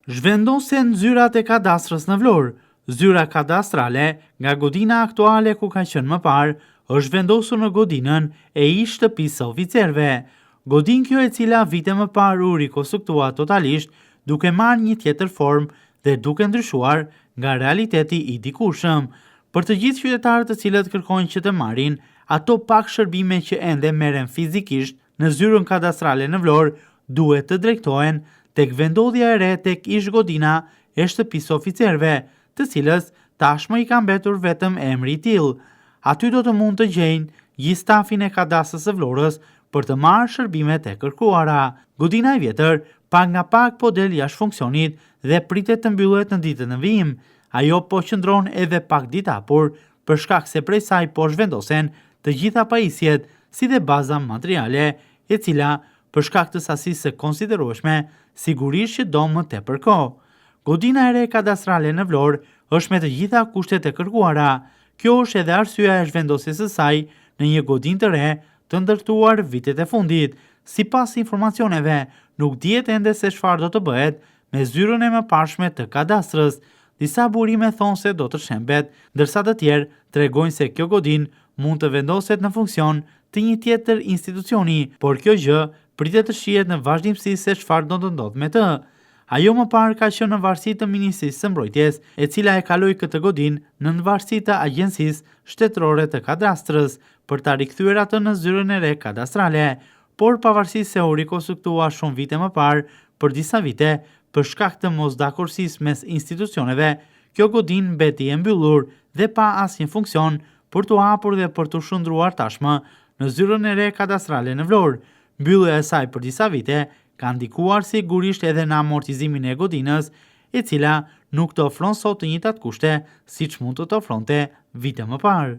Zhvendosen zyrat e kadastrës në Vlorë. Zyra kadastrale nga godina aktuale ku ka qenë më parë është vendosur në godinën e ish shtëpisë së oficerëve. Godinë kjo e cila vite më parë u rikonstruktua totalisht duke marrë një tjetër formë dhe duke ndryshuar nga realiteti i dikushëm. Për të gjithë qytetarët të cilët kërkojnë që të marrin ato pak shërbime që ende merren fizikisht në zyrën kadastrale në Vlorë, duhet të drejtohen tek vendodhja e re tek ish godina e shtëpisë oficerëve, të cilës tashmë i ka mbetur vetëm emri i tillë. Aty do të mund të gjejnë gjithë stafin e kadastrës së Vlorës për të marrë shërbimet e kërkuara. Godina e vjetër pak nga pak po del jashtë funksionit dhe pritet të mbyllet në ditën e vijim. Ajo po qëndron edhe pak ditë hapur për shkak se prej saj po zhvendosen të gjitha pajisjet si dhe baza materiale, e cila për shkak të sasisë së konsiderueshme sigurisht që do më tepër kohë. Godina e re kadastrale në Vlorë është me të gjitha kushtet e kërkuara. Kjo është edhe arsyeja e zhvendosjes së saj në një godinë të re të ndërtuar vitet e fundit. Sipas informacioneve, nuk dihet ende se çfarë do të bëhet me zyrën e mëparshme të kadastrës. Disa burime thonë se do të shembet, ndërsa të tjerë tregojnë se kjo godinë mund të vendoset në funksion të një tjetër institucioni, por kjo gjë pritet të shihet në vazhdimsi se çfarë do të ndodhë me të. Ajo më parë ka qenë në varësi të Ministrisë së Mbrojtjes, e cila e kaloi këtë godinë në varësi të Agjencisë Shtetërore të Kadastrës për ta rikthyer atë në zyrën e re kadastrale, por pavarësisht se u rikonstruktua shumë vite më parë, për disa vite, për shkak të mosdakorsisë mes institucioneve, kjo godinë mbeti e mbyllur dhe pa asnjë funksion për t'u hapur dhe për t'u shndruar tashmë në zyrën e re kadastrale në Vlorë. Mbyllja e saj për disa vite ka ndikuar sigurisht edhe në amortizimin e godinës, e cila nuk të ofron sot të njëjtat kushte siç mund të ofronte vite më parë.